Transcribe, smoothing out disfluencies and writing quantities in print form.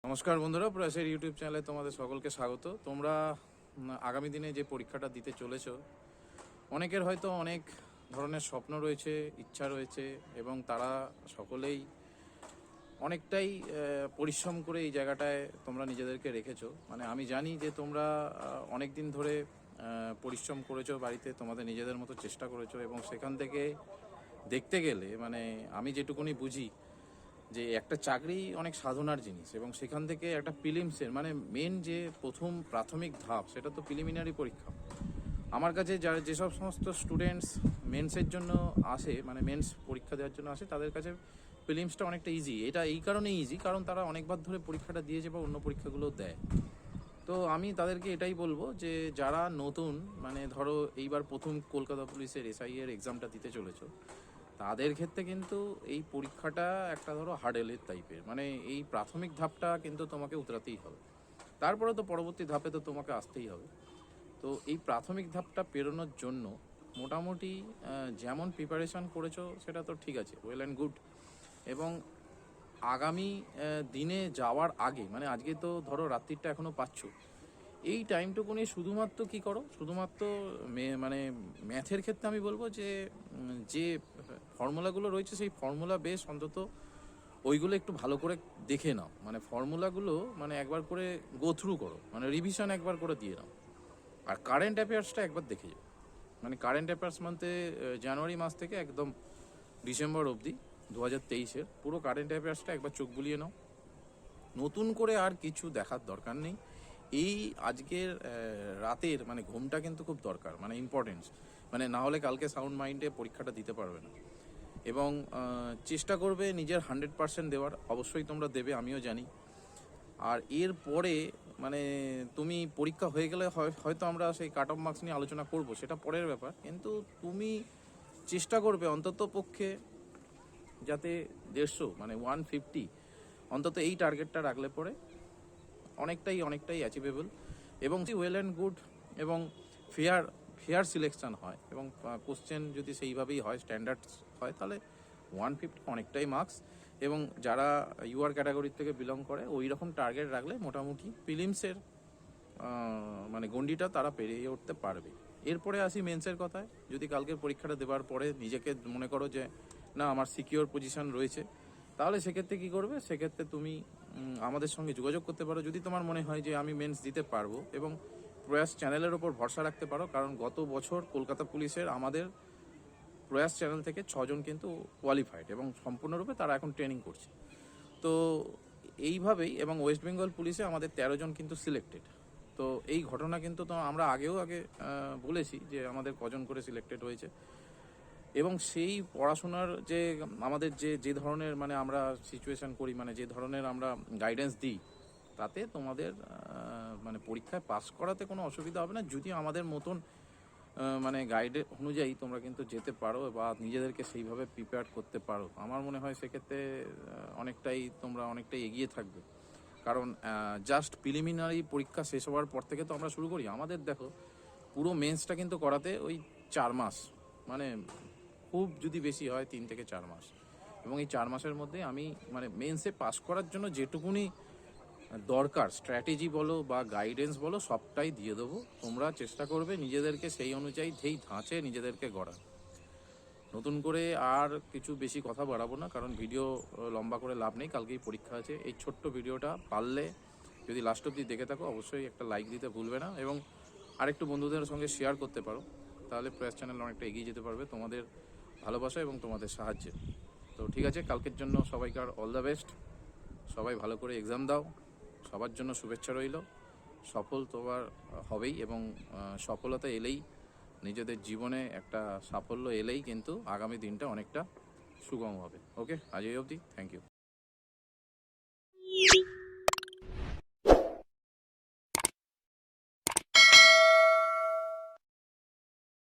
নমস্কার বন্ধুরা, প্রয়াসের ইউটিউব চ্যানেলে তোমাদের সকলকে স্বাগত। তোমরা আগামী দিনে যে পরীক্ষাটা দিতে চলেছো, অনেকের হয়তো অনেক ধরনের স্বপ্ন রয়েছে, ইচ্ছা রয়েছে, এবং তারা সকলেই অনেকটাই পরিশ্রম করে এই জায়গাটায় তোমরা নিজেদেরকে রেখেছো। মানে আমি জানি যে তোমরা অনেক দিন ধরে পরিশ্রম করেছো, বাড়িতে তোমাদের নিজেদের মতো চেষ্টা করেছো, এবং সেখান থেকে দেখতে গেলে মানে আমি যেটুকুনি বুঝি যে একটা চাকরি অনেক সাধনার জিনিস, এবং সেখান থেকে একটা প্রিলিমসের মানে মেন যে প্রথম প্রাথমিক ধাপ, সেটা তো প্রিলিমিনারি পরীক্ষা। আমার কাছে যারা যেসব সমস্ত স্টুডেন্টস মেন্সের জন্য আসে, মানে মেন্স পরীক্ষা দেওয়ার জন্য আসে, তাদের কাছে প্রিলিমসটা অনেকটা ইজি। এটা এই কারণেই ইজি কারণ তারা অনেকবার ধরে পরীক্ষাটা দিয়েছে বা অন্য পরীক্ষাগুলো দেয়। তো আমি তাদেরকে এটাই বলবো যে যারা নতুন, মানে ধরো এইবার প্রথম কলকাতা পুলিশের এসআই এর এক্সামটা দিতে চলেছো, তাদের ক্ষেত্রে কিন্তু এই পরীক্ষাটা একটা ধরো হার্ডেলের টাইপের। মানে এই প্রাথমিক ধাপটা কিন্তু তোমাকে উতরাতেই হবে, তারপরে তো পরবর্তী ধাপে তো তোমাকে আসতেই হবে। তো এই প্রাথমিক ধাপটা পেরোনোর জন্য মোটামুটি যেমন প্রিপারেশান করেছো সেটা তো ঠিক আছে, ওয়েল অ্যান্ড গুড। এবং আগামী দিনে যাওয়ার আগে, মানে আজকে তো ধরো রাত্রিটা এখনও পাচ্ছ, এই টাইমটুকু নিয়ে শুধুমাত্র কি করো, শুধুমাত্র মানে ম্যাথের ক্ষেত্রে আমি বলবো যে যে ফর্মুলাগুলো রয়েছে সেই ফর্মুলা বেস অন্তত ওইগুলো একটু ভালো করে দেখে নাও। মানে ফর্মুলাগুলো মানে একবার করে গো থ্রু করো, মানে রিভিশন একবার করে দিয়ে নাও। আর কারেন্ট অ্যাফেয়ার্সটা একবার দেখে যাও। মানে কারেন্ট অ্যাফেয়ার্স মানতে জানুয়ারি মাস থেকে একদম ডিসেম্বর অবধি 2023-এর পুরো কারেন্ট অ্যাফেয়ার্সটা একবার চোখ বুলিয়ে নাও। নতুন করে আর কিছু দেখার দরকার নেই। এই আজকের রাতের মানে ঘুমটা কিন্তু খুব দরকার, মানে ইম্পর্টেন্স। মানে না হলে কালকে সাউন্ড মাইন্ডে পরীক্ষাটা দিতে পারবে না। এবং চেষ্টা করবে নিজের 100% দেওয়ার, অবশ্যই তোমরা দেবে, আমিও জানি। আর এর পরে মানে তুমি পরীক্ষা হয়ে গেলে হয়তো আমরা সেই কাট অফ মার্কস নিয়ে আলোচনা করব, সেটা পরের ব্যাপার। কিন্তু তুমি চেষ্টা করবে অন্তত পক্ষে যাতে 150 মানে 150 অন্তত এই টার্গেটটা রাখলে পরে অনেকটাই অ্যাচিভেবল। এবং ওয়েল অ্যান্ড গুড, এবং ফেয়ার ফেয়ার সিলেকশন হয়, এবং কোশ্চেন যদি সেইভাবেই হয়, স্ট্যান্ডার্ড হয়, তাহলে 150 অনেকটাই মার্কস। এবং যারা ইউআর ক্যাটাগরির থেকে বিলং করে ওই রকম টার্গেট রাখলে মোটামুটি প্রিলিমসের মানে গণ্ডিটা তারা পেরিয়ে উঠতে পারবে। এরপরে আসি মেন্সের কথায়। যদি কালকের পরীক্ষাটা দেওয়ার পরে নিজেকে মনে করো যে না আমার সিকিওর পজিশন রয়েছে, তাহলে সেক্ষেত্রে কী করবে, সেক্ষেত্রে তুমি আমাদের সঙ্গে যোগাযোগ করতে পারো যদি তোমার মনে হয় যে আমি মেন্স দিতে পারবো। এবং প্রয়াস চ্যানেলের ওপর ভরসা রাখতে পারো, কারণ গত বছর কলকাতা পুলিশের আমাদের প্রয়াস চ্যানেল থেকে 6 জন কিন্তু কোয়ালিফাইড, এবং সম্পূর্ণরূপে তারা এখন ট্রেনিং করছে। তো এইভাবেই, এবং ওয়েস্ট বেঙ্গল পুলিশে আমাদের 13 জন কিন্তু সিলেক্টেড। তো এই ঘটনা কিন্তু তো আমরা আগে বলেছি যে আমাদের কজন করে সিলেক্টেড হয়েছে। এবং সেই পড়াশোনার যে আমাদের যে ধরনের মানে আমরা সিচুয়েশন করি, মানে যে ধরনের আমরা গাইডেন্স দিই, তাতে তোমাদের মানে পরীক্ষায় পাস করাতে কোনো অসুবিধা হবে না, যদি আমাদের মতন মানে গাইডে অনুযায়ী তোমরা কিন্তু যেতে পারো বা নিজেদেরকে সেইভাবে প্রিপেয়ার করতে পারো। আমার মনে হয় সেক্ষেত্রে তোমরা অনেকটাই এগিয়ে থাকবে। কারণ জাস্ট প্রিলিমিনারি পরীক্ষা শেষ হওয়ার পর থেকে তো আমরা শুরু করি। আমাদের দেখো পুরো মেন্সটা কিন্তু করাতে ওই 4 মাস, মানে খুব যদি বেশি হয় 3 থেকে 4 মাস। এবং এই 4 মাসের মধ্যে আমি মানে মেন্সে পাস করার জন্য যেটুকুনি দরকার স্ট্র্যাটেজি বলো বা গাইডেন্স বলো সবটাই দিয়ে দেবো। তোমরা চেষ্টা করবে নিজেদেরকে সেই অনুযায়ী ধাঁচে নিজেদেরকে গড়া। নতুন করে আর কিছু বেশি কথা বাড়াবো না, কারণ ভিডিও লম্বা করে লাভ নেই, কালকেই পরীক্ষা আছে। এই ছোট্ট ভিডিওটা পারলে যদি লাস্ট অবধি দেখে থাকো অবশ্যই একটা লাইক দিতে ভুলবে না, এবং আরেকটু বন্ধুদের সঙ্গে শেয়ার করতে পারো। তাহলে প্রয়াস চ্যানেল অনেকটা এগিয়ে যেতে পারবে তোমাদের ভালোবাসা এবং তোমাদের সাহায্যে। তো ঠিক আছে, কালকের জন্য সবাইকার অল দ্য বেস্ট। সবাই ভালো করে এক্সাম দাও, সবার জন্য শুভেচ্ছা রইল। সফল তোমার হবেই, এবং সফলতা এলেই, নিজেদের জীবনে একটা সাফল্য এলেই কিন্তু আগামী দিনটা অনেকটা সুগম হবে। ওকে, আজ এই অবধি, থ্যাংক ইউ।